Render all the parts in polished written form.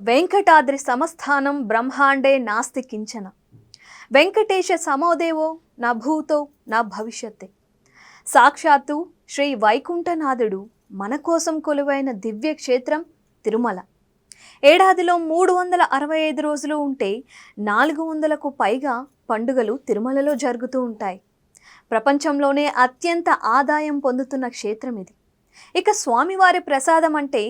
వెంకటాద్రి సమస్థానం బ్రహ్మాండే నాస్తి కించన. వెంకటేశ సమోదేవో నా భూతో నా భవిష్యత్తే. సాక్షాత్తు శ్రీ వైకుంఠనాథుడు మన కోసం కొలువైన దివ్య క్షేత్రం తిరుమల. ఏడాదిలో 365 రోజులు ఉంటే 400కు పైగా పండుగలు తిరుమలలో జరుగుతూ ఉంటాయి. ప్రపంచంలోనే అత్యంత ఆదాయం పొందుతున్న క్షేత్రం ఇది. ఇక స్వామివారి ప్రసాదం అంటే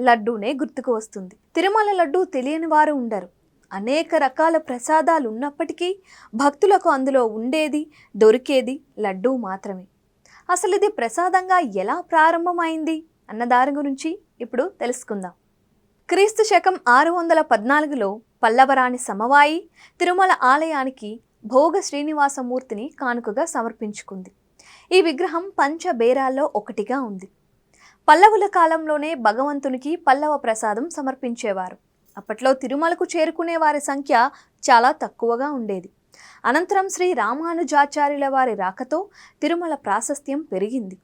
లడ్డూనే గుర్తుకు వస్తుంది. తిరుమల లడ్డూ తెలియని వారు ఉండరు. అనేక రకాల ప్రసాదాలు ఉన్నప్పటికీ భక్తులకు అందులో ఉండేది, దొరికేది లడ్డూ మాత్రమే. అసలు ఇది ప్రసాదంగా ఎలా ప్రారంభమైంది అన్న దాని గురించి ఇప్పుడు తెలుసుకుందాం. క్రీస్తు శకం 614లో పల్లవరాణి సమవాయి తిరుమల ఆలయానికి భోగ శ్రీనివాసమూర్తిని కానుకగా సమర్పించుకుంది. ఈ విగ్రహం పంచబేరాల్లో ఒకటిగా ఉంది. పల్లవుల కాలంలోనే భగవంతునికి పల్లవ ప్రసాదం సమర్పించేవారు. అప్పట్లో తిరుమలకు చేరుకునే వారి సంఖ్య చాలా తక్కువగా ఉండేది. అనంతరం శ్రీ రామానుజాచార్యుల వారి రాకతో తిరుమల ప్రాశస్త్యం పెరిగింది.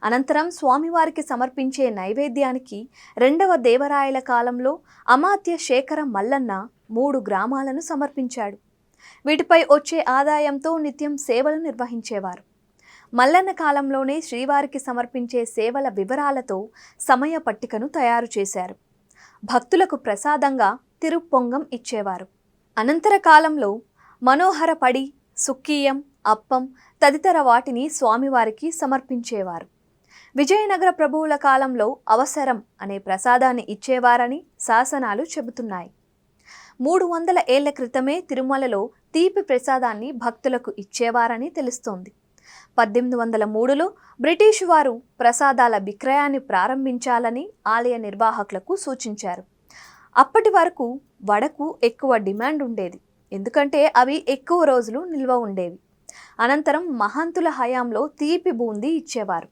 అనంతరం స్వామివారికి సమర్పించే నైవేద్యానికి 2వ దేవరాయల కాలంలో అమాత్య శేఖర మల్లన్న 3 గ్రామాలను సమర్పించాడు. వీటిపై వచ్చే ఆదాయంతో నిత్యం సేవలు నిర్వహించేవారు. మల్లన్న కాలంలోనే శ్రీవారికి సమర్పించే సేవల వివరాలతో సమయ పట్టికను తయారు చేశారు. భక్తులకు ప్రసాదంగా తిరుప్పొంగం ఇచ్చేవారు. అనంతర కాలంలో మనోహర పడి, సుక్కీయం, అప్పం తదితర వాటిని స్వామివారికి సమర్పించేవారు. విజయనగర ప్రభువుల కాలంలో అవసరం అనే ప్రసాదాన్ని ఇచ్చేవారని శాసనాలు చెబుతున్నాయి. 300 ఏళ్ల క్రితమే తిరుమలలో తీపి ప్రసాదాన్ని భక్తులకు ఇచ్చేవారని తెలుస్తోంది. 1803లో బ్రిటిషు వారు ప్రసాదాల విక్రయాన్ని ప్రారంభించాలని ఆలయ నిర్వాహకులకు సూచించారు. అప్పటి వరకు వడకు ఎక్కువ డిమాండ్ ఉండేది, ఎందుకంటే అవి ఎక్కువ రోజులు నిల్వ ఉండేవి. అనంతరం మహంతుల హయాంలో తీపి బూందీ ఇచ్చేవారు.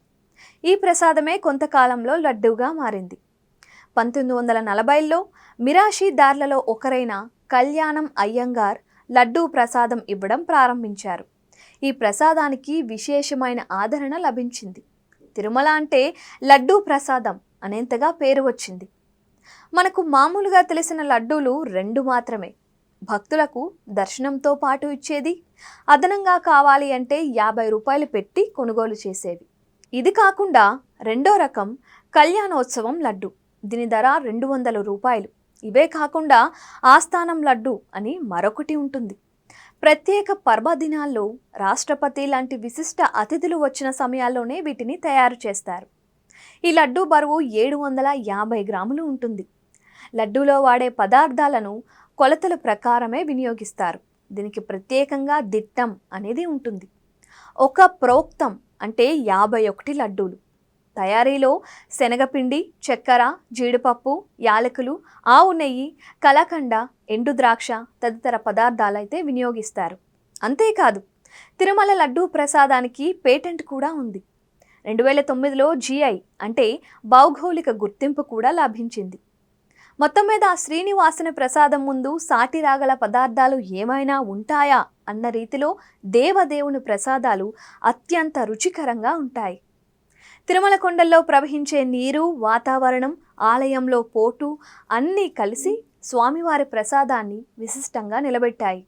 ఈ ప్రసాదమే కొంతకాలంలో లడ్డూగా మారింది. 1940లో మిరాషీదార్లలో ఒకరైన కళ్యాణం అయ్యంగార్ లడ్డూ ప్రసాదం ఇవ్వడం ప్రారంభించారు. ఈ ప్రసాదానికి విశేషమైన ఆదరణ లభించింది. తిరుమల అంటే లడ్డూ ప్రసాదం అనేంతగా పేరు వచ్చింది. మనకు మామూలుగా తెలిసిన లడ్డూలు 2 మాత్రమే. భక్తులకు దర్శనంతో పాటు ఇచ్చేది, అదనంగా కావాలి అంటే 50 రూపాయలు పెట్టి కొనుగోలు చేసేవి. ఇది కాకుండా 2వ రకం కళ్యాణోత్సవం లడ్డు. దీని ధర 200 రూపాయలు. ఇవే కాకుండా ఆస్థానం లడ్డు అని మరొకటి ఉంటుంది. ప్రత్యేక పర్వదినాల్లో రాష్ట్రపతి లాంటి విశిష్ట అతిథులు వచ్చిన సమయాల్లోనే వీటిని తయారు చేస్తారు. ఈ లడ్డూ బరువు 750 గ్రాములు ఉంటుంది. లడ్డూలో వాడే పదార్థాలను కొలతల ప్రకారమే వినియోగిస్తారు. దీనికి ప్రత్యేకంగా దిట్టం అనేది ఉంటుంది. ఒక ప్రోక్తం అంటే 51 లడ్డూలు. తయారీలో శనగపిండి, చక్కెర, జీడిపప్పు, యాలకులు, ఆవు నెయ్యి, కలకండ, ఎండు ద్రాక్ష తదితర పదార్థాలైతే వినియోగిస్తారు. అంతేకాదు తిరుమల లడ్డూ ప్రసాదానికి పేటెంట్ కూడా ఉంది. 2009లో GI అంటే భౌగోళిక గుర్తింపు కూడా లభించింది. మొత్తం మీద శ్రీనివాసుని ప్రసాదం ముందు సాటి రాగల పదార్థాలు ఏమైనా ఉంటాయా అన్న రీతిలో దేవదేవుని ప్రసాదాలు అత్యంత రుచికరంగా ఉంటాయి. తిరుమల కొండల్లో ప్రవహించే నీరు, వాతావరణం, ఆలయంలో పోటు అన్నీ కలిసి స్వామివారి ప్రసాదాన్ని విశిష్టంగా నిలబెట్టాయి.